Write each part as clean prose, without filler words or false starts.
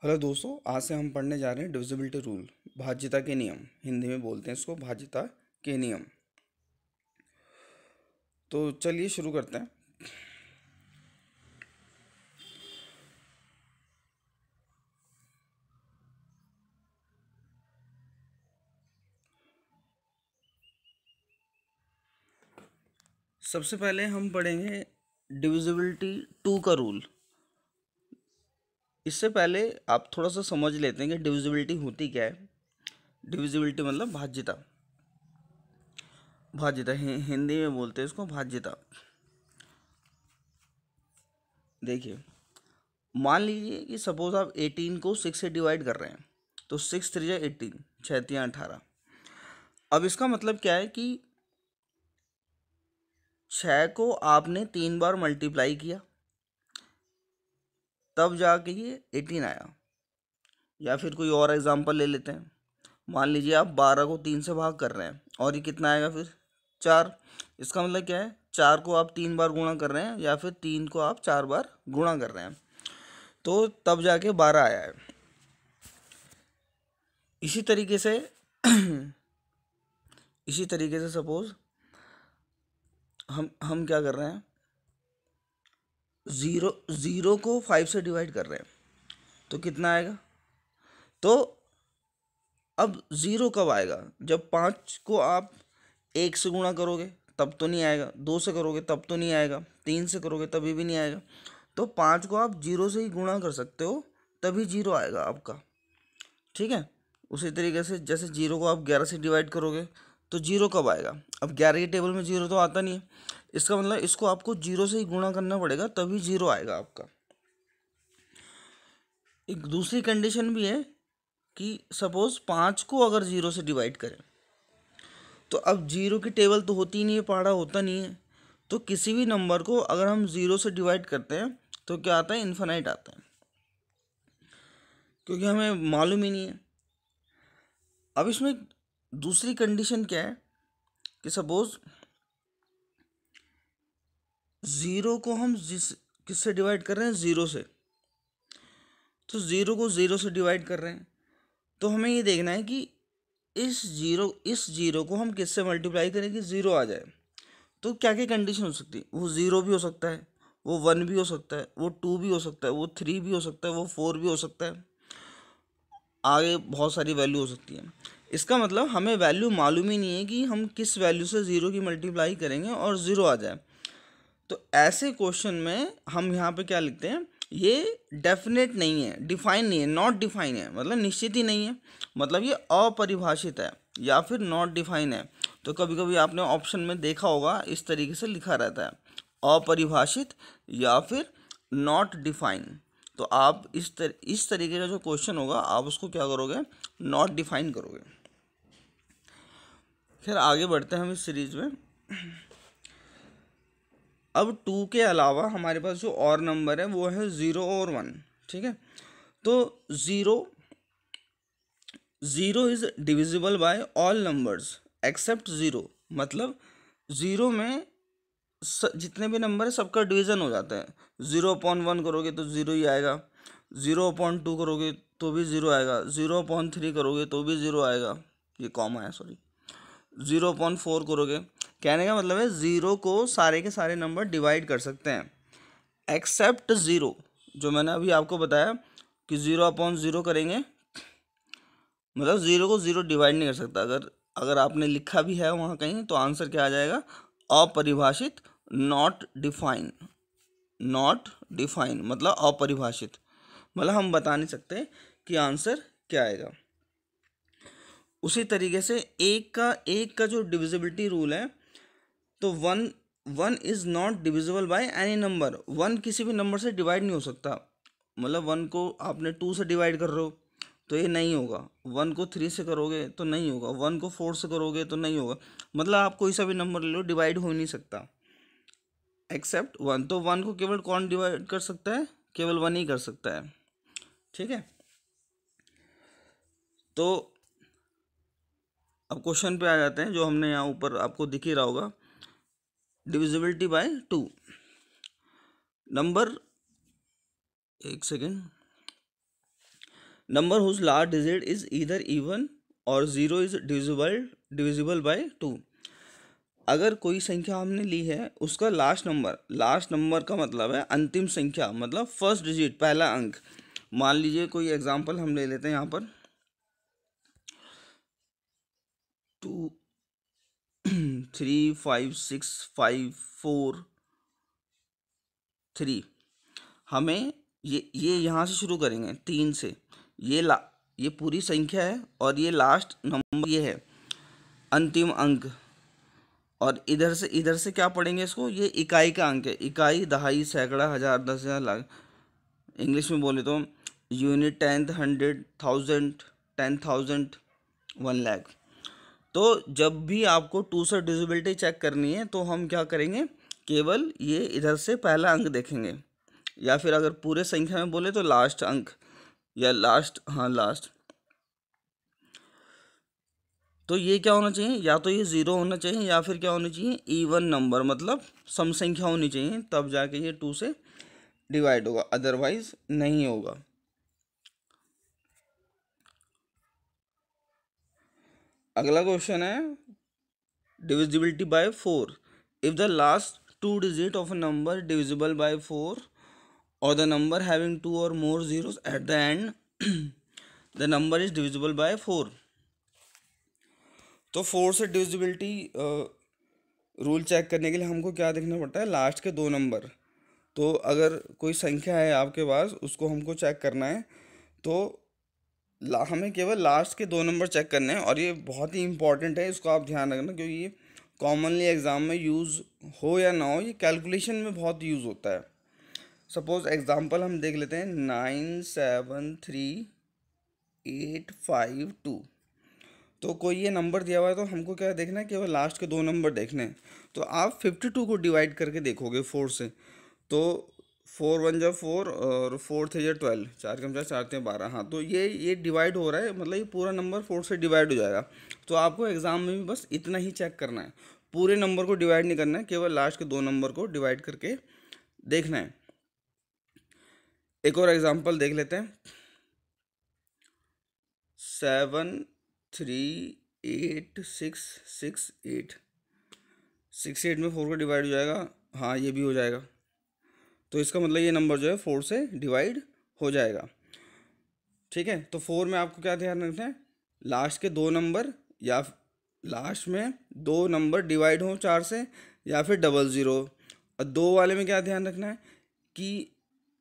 Hello दोस्तों, आज से हम पढ़ने जा रहे हैं डिविजिबिलिटी रूल, भाज्यता के नियम। हिंदी में बोलते हैं इसको भाज्यता के नियम। तो चलिए शुरू करते हैं। सबसे पहले हम पढ़ेंगे डिविजिबिलिटी टू का रूल। इससे पहले आप थोड़ा सा समझ लेते हैं कि डिविजिबिलिटी होती क्या है। डिविजिबिलिटी मतलब भाज्यता। भाज्यता हिंदी में बोलते हैं इसको भाज्यता। देखिए, मान लीजिए कि सपोज आप 18 को 6 से डिवाइड कर रहे हैं, तो 6 3 18, 6 3 18। अब इसका मतलब क्या है कि 6 को आपने 3 बार मल्टीप्लाई किया, तब जाके ये 18 आया। या फिर कोई और एग्जांपल ले लेते हैं। मान लीजिए आप 12 को 3 से भाग कर रहे हैं और ये कितना आएगा फिर 4। इसका मतलब क्या है, 4 को आप 3 बार गुणा कर रहे हैं या फिर 3 को आप 4 बार गुणा कर रहे हैं, तो तब जाके 12 आया है। इसी तरीके से सपोज हम क्या कर रहे हैं, ज़ीरो को 5 से डिवाइड कर रहे हैं, तो कितना आएगा। तो अब ज़ीरो कब आएगा, जब 5 को आप 1 से गुणा करोगे तब तो नहीं आएगा, 2 से करोगे तब तो नहीं आएगा, 3 से करोगे तभी भी नहीं आएगा। तो 5 को आप 0 से ही गुणा कर सकते हो, तभी 0 आएगा आपका। ठीक है। उसी तरीके से जैसे 0 को आप 11 से डिवाइड करोगे तो 0 कब आएगा। अब 11 की टेबल में 0 तो आता नहीं है, इसका मतलब इसको आपको 0 से ही गुणा करना पड़ेगा, तभी 0 आएगा आपका। एक दूसरी कंडीशन भी है कि सपोज 5 को अगर 0 से डिवाइड करें, तो अब 0 की टेबल तो होती ही नहीं है, पहाड़ा होता नहीं है। तो किसी भी नंबर को अगर हम 0 से डिवाइड करते हैं तो क्या आता है, इन्फिनाइट आता है, क्योंकि हमें मालूम ही नहीं है। अब इसमें दूसरी कंडीशन क्या है कि सपोज 0 को हम किससे डिवाइड कर रहे हैं, 0 से। तो 0 को 0 से डिवाइड कर रहे हैं, तो हमें ये देखना है कि इस जीरो को हम किससे मल्टीप्लाई करें कि 0 आ जाए। तो क्या क्या कंडीशन हो सकती है, वो 0 भी हो सकता है, वो 1 भी हो सकता है, वो 2 भी हो सकता है, वो 3 भी हो सकता है, वो 4 भी हो सकता है, आगे बहुत सारी वैल्यू हो सकती है। इसका मतलब हमें वैल्यू मालूम ही नहीं है कि हम किस वैल्यू से 0 की मल्टीप्लाई करेंगे और 0 आ जाए। तो ऐसे क्वेश्चन में हम यहाँ पे क्या लिखते हैं, ये डेफिनेट नहीं है, डिफाइन नहीं है, नॉट डिफाइन है, मतलब निश्चित ही नहीं है, मतलब ये अपरिभाषित है या फिर नॉट डिफाइन है। तो कभी कभी आपने ऑप्शन में देखा होगा, इस तरीके से लिखा रहता है, अपरिभाषित या फिर नॉट डिफाइन। तो आप इस तरीके का जो क्वेश्चन होगा आप उसको क्या करोगे, नॉट डिफाइन करोगे। खैर आगे बढ़ते हैं हम इस सीरीज में। अब 2 के अलावा हमारे पास जो और नंबर है वो है 0 और 1। ठीक है। तो zero zero is divisible by all numbers accept zero. मतलब ज़ीरो में जितने भी नंबर है सबका डिवीज़न हो जाता है। 0/1 करोगे तो 0 ही आएगा, 0/2 करोगे तो भी 0 आएगा, 0/3 करोगे तो भी 0 आएगा, ये कॉमा है सॉरी, 0/4 करोगे। कहने का मतलब है ज़ीरो को सारे के सारे नंबर डिवाइड कर सकते हैं एक्सेप्ट ज़ीरो। जो मैंने अभी आपको बताया कि 0/0 करेंगे, मतलब ज़ीरो को ज़ीरो डिवाइड नहीं कर सकता। अगर अगर आपने लिखा भी है वहाँ कहीं तो आंसर क्या आ जाएगा, अपरिभाषित, नॉट डिफाइन। नॉट डिफाइन मतलब अपरिभाषित, मतलब हम बता नहीं सकते कि आंसर क्या आएगा। उसी तरीके से एक का जो डिविजिबिलिटी रूल है, तो one one is not divisible by any number. One किसी भी नंबर से डिवाइड नहीं हो सकता। मतलब 1 को आपने 2 से डिवाइड कर रहे हो तो ये नहीं होगा, 1 को 3 से करोगे तो नहीं होगा, 1 को 4 से करोगे तो नहीं होगा। मतलब आप कोई सा भी नंबर ले लो, डिवाइड हो नहीं सकता एक्सेप्ट 1। तो 1 को केवल कौन डिवाइड कर सकता है, केवल 1 ही कर सकता है। ठीक है। तो अब क्वेश्चन पे आ जाते हैं, जो हमने यहाँ ऊपर आपको दिख ही रहा होगा, डिविजिबिलिटी बाय 2। नंबर, एक second, number whose last digit is either even और जीरो इज डिविजिबल बाय 2। अगर कोई संख्या हमने ली है उसका लास्ट नंबर का मतलब है अंतिम संख्या, मतलब फर्स्ट डिजिट, पहला अंक। मान लीजिए कोई एग्जांपल हम ले लेते हैं यहाँ पर 2 3 5 6 5 4 3। हमें ये यहाँ से शुरू करेंगे 3 से। ये पूरी संख्या है और ये लास्ट नंबर ये है अंतिम अंक। और इधर से क्या पढ़ेंगे इसको, ये इकाई का अंक है। इकाई, दहाई, सैकड़ा, हजार, 10,000, लाख। इंग्लिश में बोले तो यूनिट, टेंथ, 100, 1000, 10,000, 1,00,000। तो जब भी आपको 2 से डिविजिबिलिटी चेक करनी है तो हम क्या करेंगे, केवल ये इधर से पहला अंक देखेंगे, या फिर अगर पूरे संख्या में बोले तो लास्ट अंक, या लास्ट। तो ये क्या होना चाहिए, या तो ये ज़ीरो होना चाहिए या फिर क्या होना चाहिए, इवन नंबर, मतलब सम संख्या होनी चाहिए, तब जाके ये 2 से डिवाइड होगा, अदरवाइज नहीं होगा। अगला क्वेश्चन है divisibility bye 4। If the last 2 digit of a number divisible by 4 और द नंबर हैविंग 2 और मोर zeros at the end the number is divisible bye 4। तो 4 से डिविजिबिलिटी रूल चेक करने के लिए हमको क्या देखना पड़ता है, लास्ट के 2 नंबर। तो अगर कोई संख्या है आपके पास, उसको हमको चेक करना है, तो हमें केवल लास्ट के 2 नंबर चेक करने हैं। और ये बहुत ही इंपॉर्टेंट है, इसको आप ध्यान रखना, क्योंकि ये कॉमनली एग्ज़ाम में यूज़ हो या ना हो, ये कैलकुलेशन में बहुत यूज़ होता है। सपोज एग्जांपल हम देख लेते हैं 973852। तो कोई ये नंबर दिया हुआ है, तो हमको क्या देखना है, केवल लास्ट के 2 नंबर देखने हैं। तो आप 52 को डिवाइड करके देखोगे 4 से, तो 4 1 जा 4 और 4 3 जा 12, 4 कम 4 4 3 12। हाँ, तो ये डिवाइड हो रहा है, मतलब ये पूरा नंबर 4 से डिवाइड हो जाएगा। तो आपको एग्ज़ाम में भी बस इतना ही चेक करना है, पूरे नंबर को डिवाइड नहीं करना है, केवल लास्ट के 2 नंबर को डिवाइड करके देखना है। एक और एग्जांपल देख लेते हैं 73868। 68 में 4 को डिवाइड हो जाएगा, हाँ ये भी हो जाएगा। तो इसका मतलब ये नंबर जो है 4 से डिवाइड हो जाएगा। ठीक है, तो 4 में आपको क्या ध्यान रखना है, लास्ट के 2 नंबर, या लास्ट में 2 नंबर डिवाइड हो 4 से, या फिर 00। और 2 वाले में क्या ध्यान रखना है कि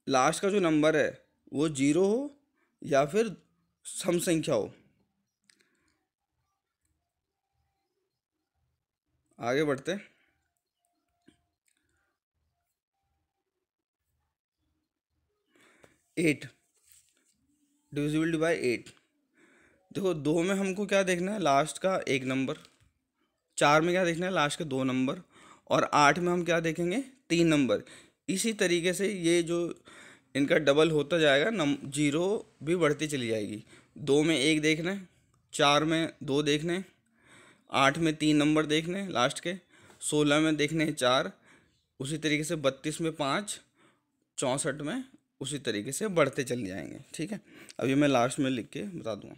लास्ट का जो नंबर है वो 0 हो या फिर सम संख्या हो। आगे बढ़ते हैं। 8 डिविजिबिलिटी बाय 8। देखो 2 में हमको क्या देखना है, लास्ट का 1 नंबर। 4 में क्या देखना है, लास्ट के 2 नंबर। और 8 में हम क्या देखेंगे, 3 नंबर। इसी तरीके से ये जो इनका डबल होता जाएगा, जीरो भी बढ़ती चली जाएगी। 2 में 1 देखना है, 4 में 2 देखने हैं, 8 में 3 नंबर देखने हैं लास्ट के, 16 में देखने हैं 4, उसी तरीके से 32 में 5, 64 में उसी तरीके से बढ़ते चले जाएंगे। ठीक है, अभी मैं लास्ट में लिख के बता दूंगा।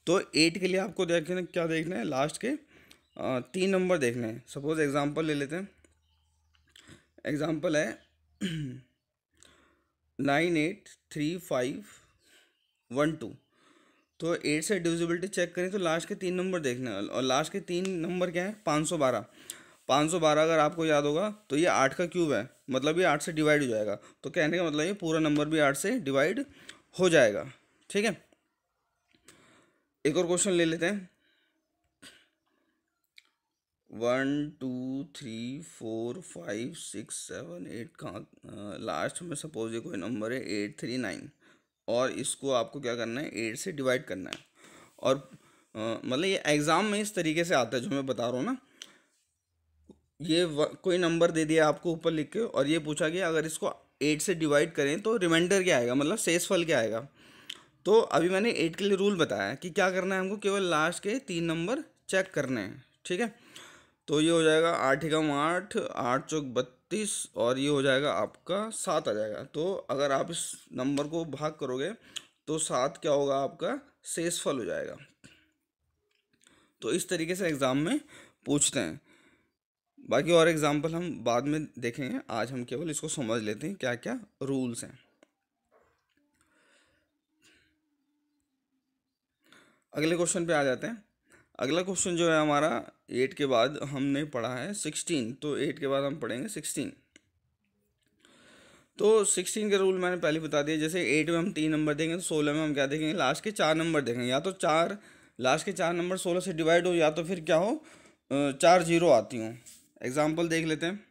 तो 8 के लिए आपको देखना, क्या देखना है, लास्ट के 3 नंबर देखने हैं। सपोज एग्जांपल ले लेते हैं, एग्जांपल है 983512। तो 8 से डिविजिबिलिटी चेक करें तो लास्ट के 3 नंबर देखने हैं, और लास्ट के 3 नंबर क्या है, 512। 512 अगर आपको याद होगा तो ये 8 का क्यूब है, मतलब ये 8 से डिवाइड हो जाएगा। तो कहने का मतलब ये पूरा नंबर भी 8 से डिवाइड हो जाएगा। ठीक है, एक और क्वेश्चन ले लेते हैं 1 2 3 4 5 6 7 8 कहाँ, लास्ट में सपोज ये कोई नंबर है 839, और इसको आपको क्या करना है, 8 से डिवाइड करना है। और मतलब ये एग्ज़ाम में इस तरीके से आता है जो मैं बता रहा हूँ ना। ये कोई नंबर दे दिया आपको ऊपर लिख के, और ये पूछा गया अगर इसको 8 से डिवाइड करें तो रिमाइंडर क्या आएगा, मतलब शेषफल क्या आएगा। तो अभी मैंने 8 के लिए रूल बताया कि क्या करना है, हमको केवल लास्ट के 3 नंबर चेक करने हैं। ठीक है, तो ये हो जाएगा 8 एकम 8, 8 चौक 32, और ये हो जाएगा आपका 7 आ जाएगा। तो अगर आप इस नंबर को भाग करोगे तो 7 क्या होगा आपका शेषफल हो जाएगा। तो इस तरीके से एग्ज़ाम में पूछते हैं। बाकी और एग्जाम्पल हम बाद में देखेंगे, आज हम केवल इसको समझ लेते हैं क्या क्या रूल्स हैं। अगले क्वेश्चन पे आ जाते हैं। अगला क्वेश्चन जो है हमारा 8 के बाद हमने पढ़ा है 16, तो 8 के बाद हम पढ़ेंगे 16। तो 16 के रूल मैंने पहले बता दिया। जैसे 8 में हम 3 नंबर देंगे तो 16 में हम क्या देखेंगे, लास्ट के 4 नंबर देखेंगे। या तो चार लास्ट के 4 नंबर 16 से डिवाइड हो, या तो फिर क्या हो 4 जीरो आती हो। एग्जाम्पल देख लेते हैं,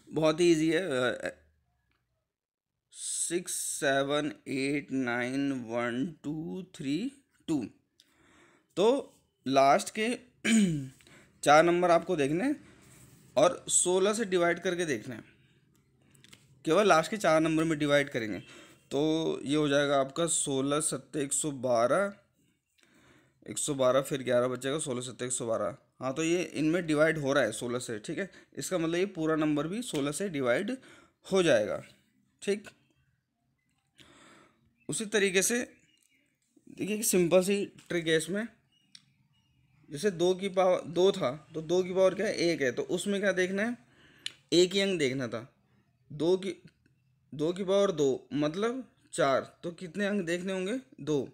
बहुत ही ईजी है। 6 7 8 9 1 2 3 2। तो लास्ट के 4 नंबर आपको देखने हैं और 16 से डिवाइड करके देखना है। केवल लास्ट के 4 नंबर में डिवाइड करेंगे तो ये हो जाएगा आपका 16 सत्ते 112, 112 फिर 11 बचेगा, 16 सत्ते 112। हाँ, तो ये इनमें डिवाइड हो रहा है 16 से, ठीक है। इसका मतलब ये पूरा नंबर भी 16 से डिवाइड हो जाएगा, ठीक। उसी तरीके से देखिए कि सिंपल सी ट्रिक है इसमें। जैसे 2 की पावर 2 था, तो 2 की पावर क्या है 1 है, तो उसमें क्या देखना है, एक ही अंक देखना था। 2 की 2 की पावर 2 मतलब 4, तो कितने अंक देखने होंगे 2,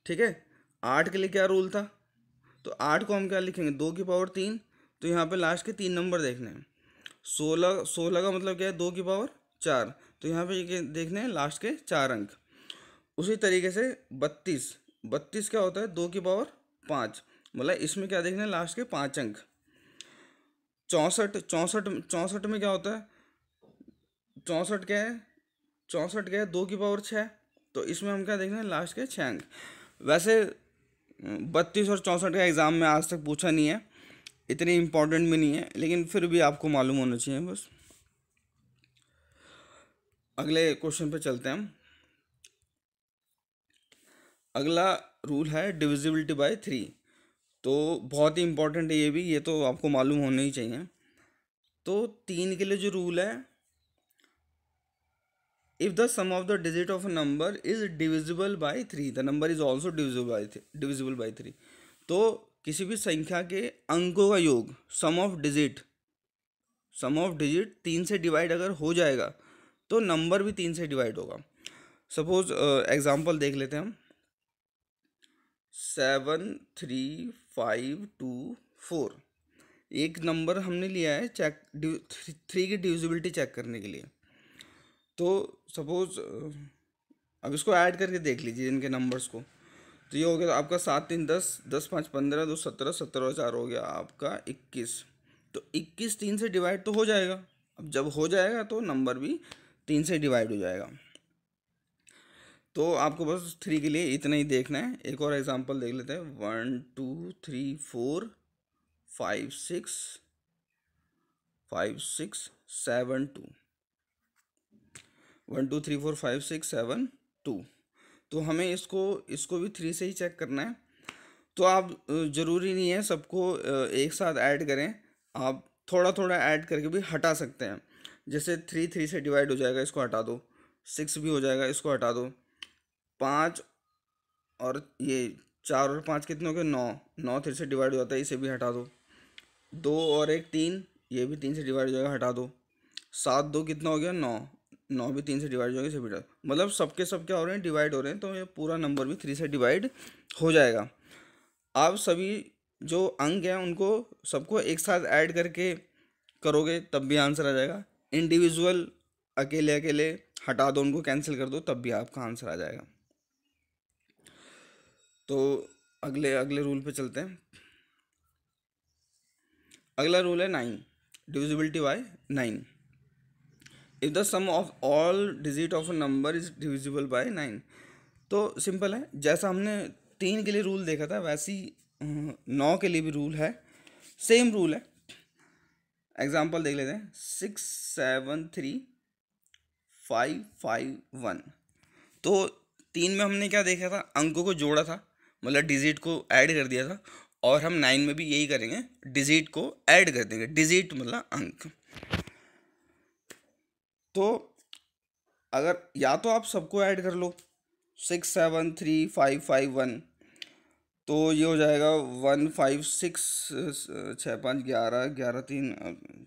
ठीक है। 8 के लिए क्या रूल था, तो 8 को हम क्या लिखेंगे 2 की पावर 3, तो यहाँ पे लास्ट के 3 नंबर देखने हैं। 16 का मतलब क्या है 2 की पावर 4, तो यहाँ पे ये देखने हैं लास्ट के 4 अंक। उसी तरीके से 32 क्या होता है 2 की पावर 5, मतलब इसमें क्या देखना है लास्ट के 5 अंक। 64 में क्या होता है, 64 क्या है 2 की पावर 6, तो इसमें हम क्या देखना है लास्ट के 6 अंक। वैसे 32 और 64 का एग्ज़ाम में आज तक पूछा नहीं है, इतनी इम्पोर्टेंट भी नहीं है, लेकिन फिर भी आपको मालूम होना चाहिए बस। अगले क्वेश्चन पे चलते हैं हम। अगला रूल है डिविजिबिलिटी बाय 3। तो बहुत ही इंपॉर्टेंट है ये भी, ये तो आपको मालूम होना ही चाहिए। तो 3 के लिए जो रूल है, if the sum of the digit of a number is divisible by 3 the number is also divisible by 3। तो किसी भी संख्या के अंकों का योग सम ऑफ डिजिट 3 से डिवाइड अगर हो जाएगा तो नंबर भी 3 से डिवाइड होगा। सपोज एग्जांपल देख लेते हैं हम। 7 3 5 2 4, एक नंबर हमने लिया है चेक 3 की डिविजिबिलिटी चेक करने के लिए। तो सपोज अब इसको ऐड करके देख लीजिए इनके नंबर्स को। तो ये हो गया आपका 7 3 10, 10 5 15, 2 17, 17 और 4 हो गया आपका 21। तो 21 3 से डिवाइड तो हो जाएगा। अब जब हो जाएगा तो नंबर भी 3 से डिवाइड हो जाएगा। तो आपको बस 3 के लिए इतना ही देखना है। एक और एग्जांपल देख लेते हैं। 1 2 3 4 5 6 5 6 7 2, 1 2 3 4 5 6 7 2। तो हमें इसको भी 3 से ही चेक करना है। तो आप ज़रूरी नहीं है सबको एक साथ ऐड करें, आप थोड़ा थोड़ा ऐड करके भी हटा सकते हैं। जैसे 3 3 से डिवाइड हो जाएगा, इसको हटा दो। 6 भी हो जाएगा, इसको हटा दो। 5 और ये 4 और 5 कितने हो गए 9, 9 3 से डिवाइड हो जाता है, इसे भी हटा दो। 2 और 1 3, ये भी 3 से डिवाइड हो जाएगा, हटा दो। 7 2 कितना हो गया 9, 9 भी 3 से डिवाइड हो जाएगा, इसे भी हटा दो। मतलब सबके सब क्या हो रहे हैं डिवाइड हो रहे हैं, तो ये पूरा नंबर भी 3 से डिवाइड हो जाएगा। आप सभी जो अंक हैं उनको सबको एक साथ ऐड करके करोगे तब भी आंसर आ जाएगा। इंडिविजुअल अकेले अकेले हटा दो, उनको कैंसिल कर दो, तब भी आपका आंसर आ जाएगा। तो अगले अगले रूल पे चलते हैं। अगला रूल है 9, divisibility by 9। If the sum of all digit of a number is divisible by 9। तो सिंपल है, जैसा हमने 3 के लिए रूल देखा था वैसी 9 के लिए भी रूल है, सेम रूल है। एग्जाम्पल देख लेते हैं। 6 7 3 5 5 1। तो 3 में हमने क्या देखा था, अंकों को जोड़ा था, मतलब डिजिट को ऐड कर दिया था। और हम 9 में भी यही करेंगे, डिजिट को ऐड कर देंगे। डिजिट मतलब अंक। तो अगर या तो आप सबको ऐड कर लो, 673551, तो ये हो जाएगा 156, 6 5 11, 11 3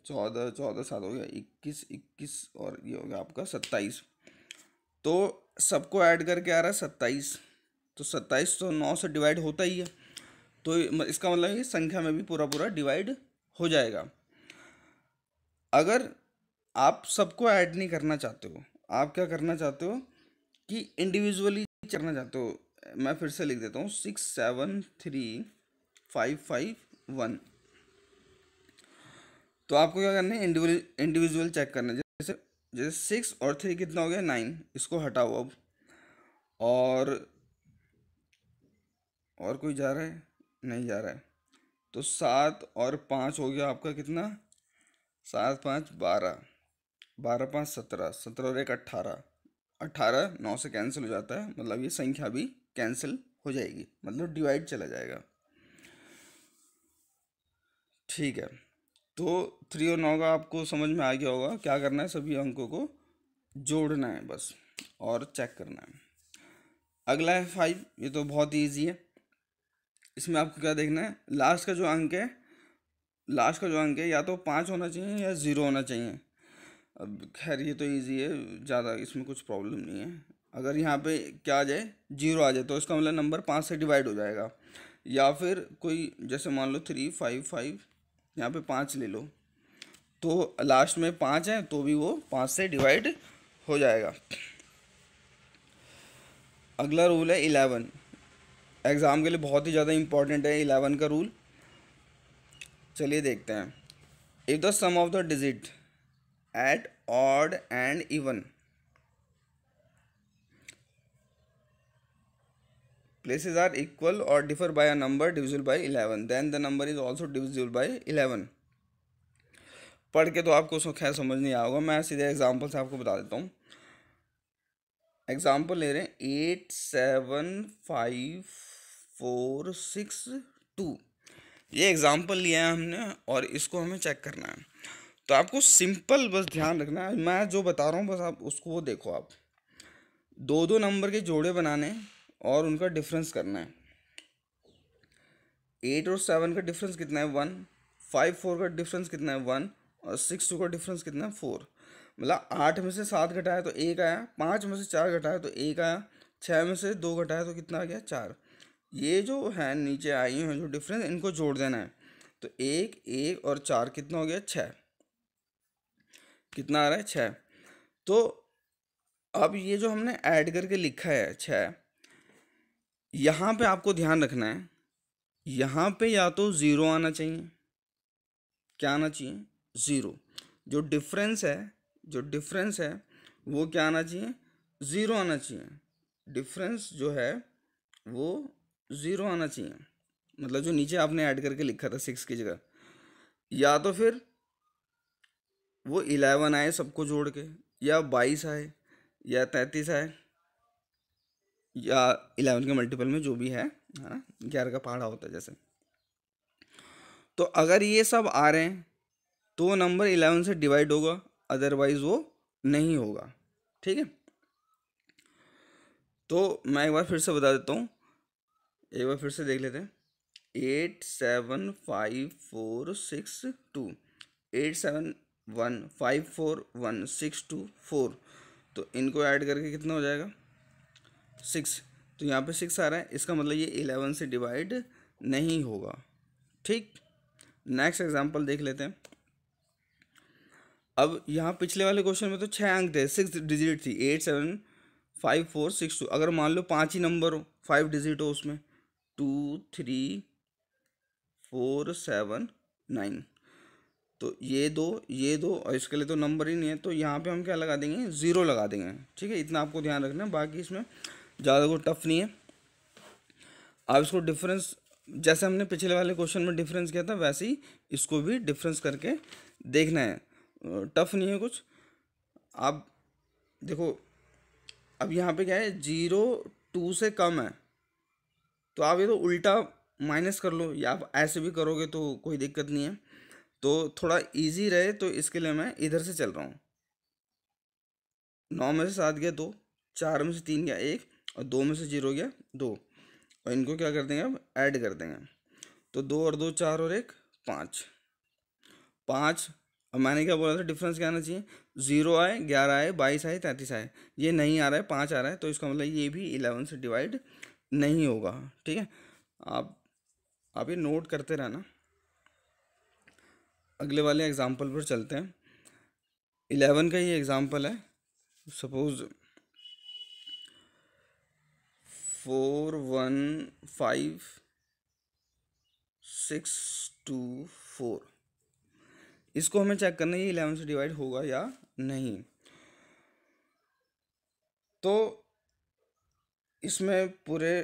14, 14 7 हो गया 21, 21 और ये हो गया आपका 27। तो सबको ऐड करके आ रहा है 27। तो 27 तो 9 से डिवाइड होता ही है, तो इसका मतलब ये संख्या में भी पूरा पूरा डिवाइड हो जाएगा। अगर आप सबको ऐड नहीं करना चाहते हो, आप क्या करना चाहते हो कि इंडिविजुअली करना चाहते हो, मैं फिर से लिख देता हूँ 673551। तो आपको क्या करना है, इंडिविजुअल चेक करना है। जैसे जैसे 6 और 3 कितना हो गया 9, इसको हटाओ अब। और कोई जा रहा है? नहीं जा रहा है। तो 7 और 5 हो गया आपका कितना, 7 5 12, 12 5 17, 17 और 1 18, 18 9 से कैंसिल हो जाता है, मतलब ये संख्या भी कैंसिल हो जाएगी, मतलब डिवाइड चला जाएगा। ठीक है, तो 3 और 9 का आपको समझ में आ गया होगा। क्या करना है, सभी अंकों को जोड़ना है बस और चेक करना है। अगला है 5, ये तो बहुत ईजी है। इसमें आपको क्या देखना है, लास्ट का जो अंक है, लास्ट का जो अंक है या तो 5 होना चाहिए या 0 होना चाहिए। अब खैर ये तो इजी है, ज़्यादा इसमें कुछ प्रॉब्लम नहीं है। अगर यहाँ पे क्या आ जाए, 0 आ जाए, तो इसका मतलब नंबर 5 से डिवाइड हो जाएगा। या फिर कोई जैसे मान लो 3 5 5, यहाँ पे 5 ले लो, तो लास्ट में 5 है तो भी वो 5 से डिवाइड हो जाएगा। अगला रूल है 11, एग्ज़ाम के लिए बहुत ही ज़्यादा इंपॉर्टेंट है 11 का रूल। चलिए देखते हैं। If the sum of the digit at odd and even places are equal or differ by a number divisible by 11, then the number is also divisible by 11। पढ़ के तो आपको उसको खैर समझ नहीं आएगा, मैं सीधे एग्जांपल से आपको बता देता हूँ। एग्जांपल ले रहे हैं 8 7 5 4 6 2, ये एग्जांपल लिया है हमने और इसको हमें चेक करना है। तो आपको सिंपल बस ध्यान रखना है, मैं जो बता रहा हूँ बस आप उसको वो देखो। आप दो दो नंबर के जोड़े बनाने और उनका डिफरेंस करना है। 8 और 7 का डिफरेंस कितना है 1, 5 4 का डिफरेंस कितना है 1 और 6 2 का डिफरेंस कितना है 4। मतलब 8 में से 7 घटाया तो 1 आया, 5 में से 4 घटाया तो 1 आया, 6 में से 2 घटाया तो कितना आ गया 4। ये जो है नीचे आई हैं जो डिफरेंस, इनको जोड़ देना है। तो 1 1 और 4 कितना हो गया 6, कितना आ रहा है 6। तो अब ये जो हमने ऐड करके लिखा है 6, यहाँ पे आपको ध्यान रखना है, यहाँ पे या तो 0 आना चाहिए, क्या आना चाहिए 0। जो डिफरेंस है, जो डिफरेंस है वो क्या आना चाहिए 0 आना चाहिए। डिफरेंस जो है वो 0 आना चाहिए, मतलब जो नीचे आपने ऐड करके लिखा था 6 की जगह। या तो फिर वो 11 आए सबको जोड़ के, या 22 आए, या 33 आए, या 11 के मल्टीपल में जो भी है ना, 11 का पहाड़ा होता है जैसे। तो अगर ये सब आ रहे हैं तो वो नंबर 11 से डिवाइड होगा, अदरवाइज वो नहीं होगा। ठीक है, तो मैं एक बार फिर से बता देता हूँ, एक बार फिर से देख लेते हैं। 8 7 5 4 6 2, 8 7 1 5 4 1 6 2 4, तो इनको ऐड करके कितना हो जाएगा 6। तो यहाँ पे 6 आ रहा है, इसका मतलब ये 11 से डिवाइड नहीं होगा। ठीक, नेक्स्ट एग्जांपल देख लेते हैं। अब यहाँ पिछले वाले क्वेश्चन में तो 6 अंक थे, 6 डिजिट थी, 8 7 5 4 6 2। अगर मान लो 5 ही नंबर हो, 5 डिजिट हो उसमें, 2 3 4 7 9, तो ये दो और इसके लिए तो नंबर ही नहीं है, तो यहाँ पे हम क्या लगा देंगे 0 लगा देंगे। ठीक है, इतना आपको ध्यान रखना है, बाकी इसमें ज़्यादा कोई टफ नहीं है। आप इसको डिफरेंस, जैसे हमने पिछले वाले क्वेश्चन में डिफरेंस किया था वैसे ही इसको भी डिफरेंस करके देखना है, टफ नहीं है कुछ। आप देखो, अब यहाँ पे क्या है 0 2 से कम है, तो आप ये तो उल्टा माइनस कर लो, या आप ऐसे भी करोगे तो कोई दिक्कत नहीं है। तो थोड़ा इजी रहे तो इसके लिए मैं इधर से चल रहा हूँ। 9 में से 7 गया 2, 4 में से 3 गया 1 और 2 में से 0 गया 2, और इनको क्या कर देंगे अब ऐड कर देंगे। तो 2 और 2 4 और 1 5, 5। अब मैंने क्या बोला था डिफरेंस क्या आना चाहिए, 0 आए, 11 आए, 22 आए, 33 आए, ये नहीं आ रहा है, 5 आ रहा है, तो इसका मतलब ये भी 11 से डिवाइड नहीं होगा। ठीक है, आप आप ये नोट करते रहना। अगले वाले एग्जाम्पल पर चलते हैं। 11 का ये एग्जाम्पल है, सपोज 4 1 5 6 2 4, इसको हमें चेक करना है ये 11 से डिवाइड होगा या नहीं। तो इसमें पूरे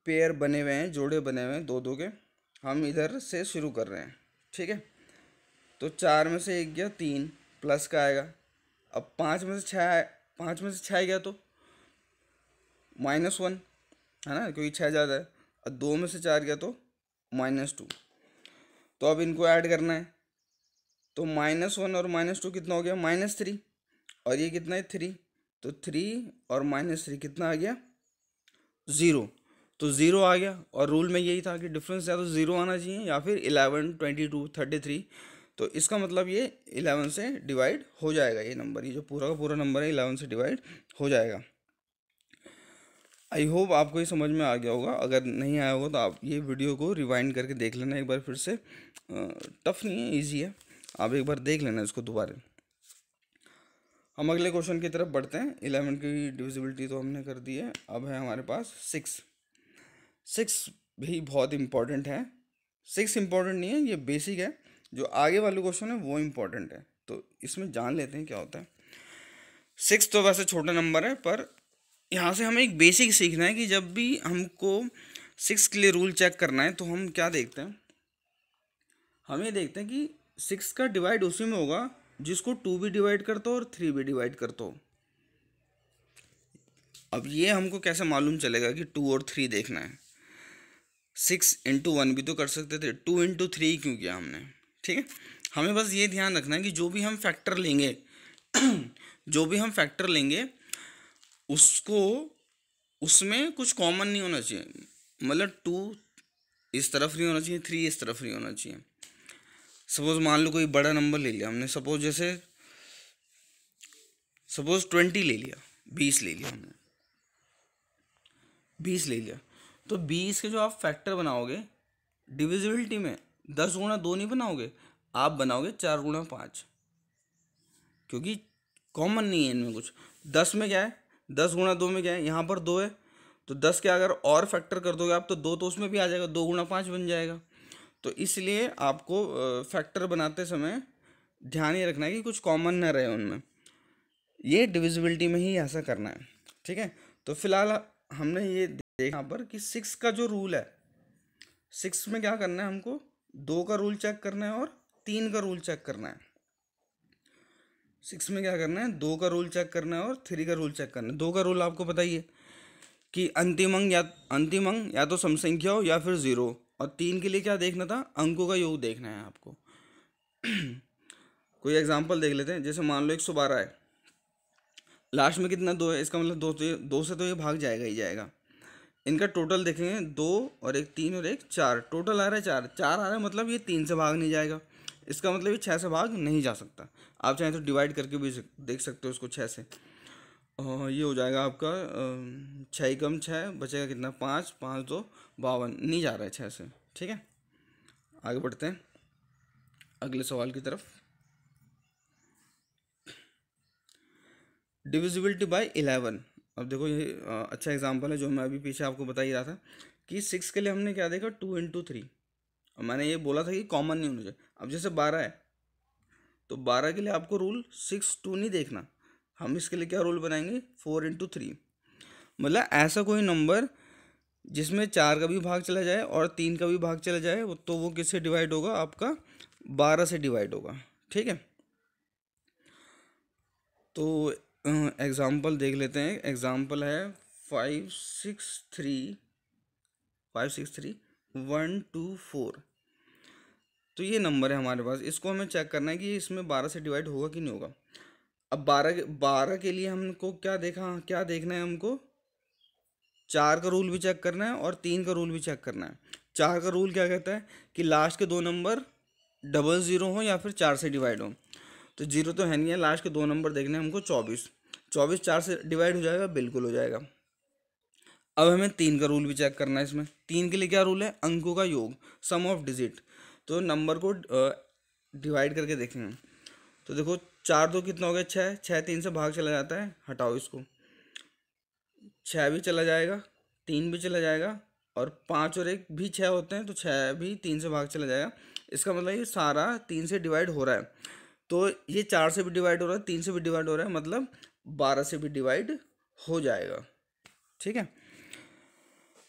पेयर बने हुए हैं, जोड़े बने हुए हैं दो दो के, हम इधर से शुरू कर रहे हैं। ठीक है, तो 4 में से 1 गया 3, प्लस का आएगा। अब 5 में से 6, 5 में से 6 गया तो -1 है ना, क्योंकि 6 ज़्यादा है। और 2 में से 4 गया तो -2। तो अब इनको ऐड करना है, तो -1 और -2 कितना हो गया, -3, और ये कितना है 3, तो 3 और -3 कितना आ गया 0। तो 0 आ गया, और रूल में यही था कि डिफरेंस या तो 0 आना चाहिए या फिर 11 22 33। तो इसका मतलब ये 11 से डिवाइड हो जाएगा, ये नंबर, ये जो पूरा का पूरा नंबर है 11 से डिवाइड हो जाएगा। आई होप आपको ये समझ में आ गया होगा। अगर नहीं आया होगा तो आप ये वीडियो को रिवाइंड करके देख लेना एक बार फिर से। टफ नहीं है, इजी है, आप एक बार देख लेना इसको दोबारा। हम अगले क्वेश्चन की तरफ बढ़ते हैं। 11 की डिविजिबिलिटी तो हमने कर दी है, अब है हमारे पास 6 भी बहुत इम्पॉर्टेंट है। 6 इम्पॉर्टेंट नहीं है, ये बेसिक है, जो आगे वाले क्वेश्चन है वो इम्पॉर्टेंट है, तो इसमें जान लेते हैं क्या होता है। 6 तो वैसे छोटा नंबर है, पर यहाँ से हमें एक बेसिक सीखना है कि जब भी हमको 6 के लिए रूल चेक करना है तो हम क्या देखते हैं, हम ये देखते हैं कि 6 का डिवाइड उसी में होगा जिसको 2 भी डिवाइड करता हो और 3 भी डिवाइड करता हो। अब ये हमको कैसे मालूम चलेगा कि 2 और 3 देखना है। 6 इंटू 1 भी तो कर सकते थे, 2 इंटू 3 क्यों किया हमने। ठीक है, हमें बस ये ध्यान रखना है कि जो भी हम फैक्टर लेंगे जो भी हम फैक्टर लेंगे उसको, उसमें कुछ कॉमन नहीं होना चाहिए। मतलब 2 इस तरफ नहीं होना चाहिए, 3 इस तरफ नहीं होना चाहिए। सपोज मान लो कोई बड़ा नंबर ले लिया हमने, सपोज 20 ले लिया, 20 ले लिया हमने, 20 ले लिया। तो 20 के जो आप फैक्टर बनाओगे डिविजिबिलिटी में 10 गुणा 2 नहीं बनाओगे, आप बनाओगे 4 गुणा 5, क्योंकि कॉमन नहीं है इनमें कुछ। 10 में क्या है, 10 गुणा 2 में क्या है, यहाँ पर 2 है, तो 10 के अगर और फैक्टर कर दोगे आप तो 2 तो उसमें भी आ जाएगा, 2 गुणा 5 बन जाएगा। तो इसलिए आपको फैक्टर बनाते समय ध्यान ये रखना है कि कुछ कॉमन ना रहे उनमें। ये डिविजिबिलिटी में ही ऐसा करना है। ठीक है, तो फिलहाल हमने ये देखा यहाँ पर कि 6 का जो रूल है, 6 में क्या करना है हमको, 2 का रूल चेक करना है और 3 का रूल चेक करना है। 6 में क्या करना है, 2 का रूल चेक करना है और 3 का रूल चेक करना है। 2 का रूल आपको पता ही है कि अंतिम अंक या तो सम संख्या हो या फिर 0, और 3 के लिए क्या देखना था, अंकों का योग देखना है आपको। कोई एग्जांपल देख लेते हैं, जैसे मान लो 112 है, लास्ट में कितना 2 है, इसका मतलब 2 से तो ये भाग जाएगा ही जाएगा। इनका टोटल देखेंगे, 2 और 1 3 और 1 4, टोटल आ रहा है 4 आ रहा है, मतलब ये 3 से भाग नहीं जाएगा, इसका मतलब ये 6 से भाग नहीं जा सकता। आप चाहें तो डिवाइड करके भी देख सकते हो इसको 6 से। ये हो जाएगा आपका 6 कम 6 बचेगा कितना, 5 5 2 52, नहीं जा रहा है 6 से। ठीक है, आगे बढ़ते हैं अगले सवाल की तरफ। Divisibility bye 11। अब देखो ये अच्छा एग्जांपल है जो मैं अभी पीछे आपको बता ही रहा था कि 6 के लिए हमने क्या देखा, 2 इंटू 3, और मैंने ये बोला था कि कॉमन नहीं होना चाहिए। अब जैसे 12 है तो 12 के लिए आपको रूल 6 2 नहीं देखना, हम इसके लिए क्या रूल बनाएंगे, 4 इंटू 3। मतलब ऐसा कोई नंबर जिसमें 4 का भी भाग चला जाए और 3 का भी भाग चला जाए, तो वो किससे डिवाइड होगा, आपका 12 से डिवाइड होगा। ठीक है, तो एग्जाम्पल देख लेते हैं। एग्जाम्पल है 563 1 2 4। तो ये नंबर है हमारे पास, इसको हमें चेक करना है कि इसमें 12 से डिवाइड होगा कि नहीं होगा। अब 12 के लिए हमको क्या देखना है हमको, 4 का रूल भी चेक करना है और 3 का रूल भी चेक करना है। 4 का रूल क्या कहता है कि लास्ट के 2 नंबर डबल ज़ीरो हो या फिर 4 से डिवाइड हो। तो जीरो तो है नहीं है, लास्ट के 2 नंबर देखने हैं हमको। 24 24 4 से डिवाइड हो जाएगा, बिल्कुल हो जाएगा। अब हमें 3 का रूल भी चेक करना है। इसमें 3 के लिए क्या रूल है, अंकों का योग, सम ऑफ डिजिट। तो नंबर को डिवाइड करके देखेंगे। तो देखो 4 दो कितना हो गया, 6, 6 3 से भाग चला जाता है, हटाओ इसको, 6 भी चला जाएगा, 3 भी चला जाएगा, और 5 और 1 भी 6 होते हैं, तो 6 भी 3 से भाग चला जाएगा। इसका मतलब ये सारा 3 से डिवाइड हो रहा है। तो ये 4 से भी डिवाइड हो रहा है, 3 से भी डिवाइड हो रहा है, मतलब 12 से भी डिवाइड हो जाएगा। ठीक है।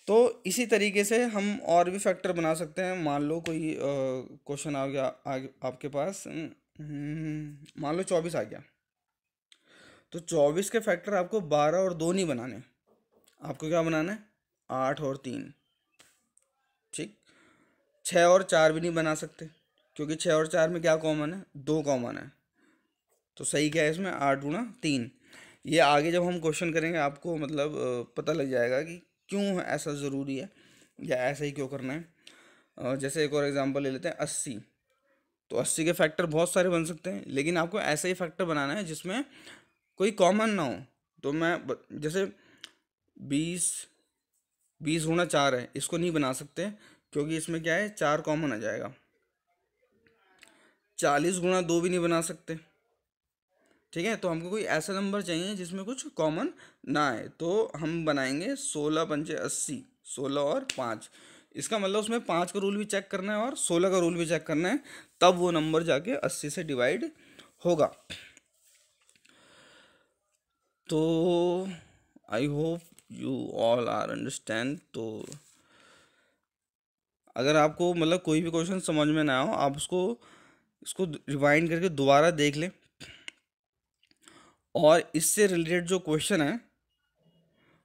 तो इसी तरीके से हम और भी फैक्टर बना सकते हैं। मान लो कोई क्वेश्चन आ गया आपके पास, मान लो 24 आ गया, तो 24 के फैक्टर आपको 12 और 2 नहीं बनाने, आपको क्या बनाना है, 8 और 3। ठीक। 6 और 4 भी नहीं बना सकते, क्योंकि 6 और 4 में क्या कॉमन है, 2 कॉमन है। तो सही क्या है इसमें, 8 गुणा 3। ये आगे जब हम क्वेश्चन करेंगे आपको मतलब पता लग जाएगा कि क्यों ऐसा ज़रूरी है या ऐसा ही क्यों करना है। जैसे एक और एग्जांपल ले लेते हैं, 80। तो 80 के फैक्टर बहुत सारे बन सकते हैं, लेकिन आपको ऐसा ही फैक्टर बनाना है जिसमें कोई कॉमन ना हो। तो जैसे 20 20 गुणा 4 है, इसको नहीं बना सकते क्योंकि इसमें क्या है, 4 कॉमन आ जाएगा। 40 गुणा 2 भी नहीं बना सकते। ठीक है। तो हमको कोई ऐसा नंबर चाहिए जिसमें कुछ कॉमन ना आए, तो हम बनाएंगे 16 पंचे 80, 16 और 5। इसका मतलब उसमें 5 का रूल भी चेक करना है और 16 का रूल भी चेक करना है, तब वो नंबर जाके 80 से डिवाइड होगा। तो I hope you all are understand. तो अगर आपको मतलब कोई भी क्वेश्चन समझ में ना हो, आप इसको रिवाइंड करके दोबारा देख लें, और इससे रिलेटेड जो क्वेश्चन है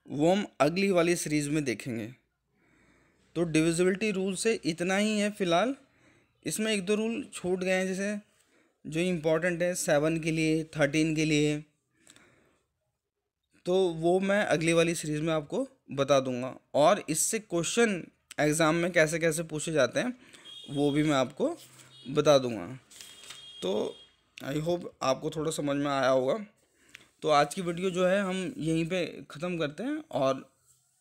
वो हम अगली वाली सीरीज में देखेंगे। तो डिविजिबिलिटी रूल से इतना ही है फ़िलहाल। इसमें एक दो रूल छूट गए हैं, जैसे जो इम्पोर्टेंट है 7 के लिए, 13 के लिए, तो वो मैं अगली वाली सीरीज़ में आपको बता दूंगा। और इससे क्वेश्चन एग्ज़ाम में कैसे कैसे पूछे जाते हैं वो भी मैं आपको बता दूंगा। तो आई होप आपको थोड़ा समझ में आया होगा। तो आज की वीडियो जो है हम यहीं पे ख़त्म करते हैं, और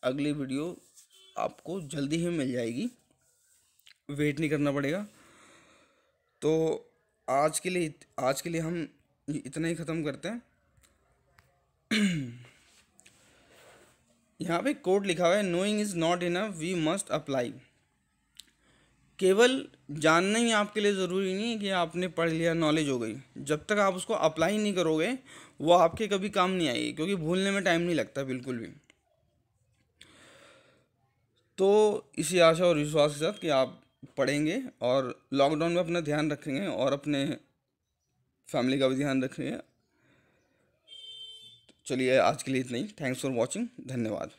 अगली वीडियो आपको जल्दी ही मिल जाएगी, वेट नहीं करना पड़ेगा। तो आज के लिए हम इतना ही ख़त्म करते हैं। यहाँ पे कोड लिखा हुआ है, knowing is not enough, we must apply. केवल जानना ही आपके लिए ज़रूरी नहीं है कि आपने पढ़ लिया, नॉलेज हो गई। जब तक आप उसको अप्लाई नहीं करोगे वो आपके कभी काम नहीं आएगी, क्योंकि भूलने में टाइम नहीं लगता बिल्कुल भी। तो इसी आशा और विश्वास के साथ कि आप पढ़ेंगे और लॉकडाउन में अपना ध्यान रखेंगे और अपने फैमिली का भी ध्यान रखेंगे। चलिए आज के लिए इतना ही। Thanks for watching. धन्यवाद।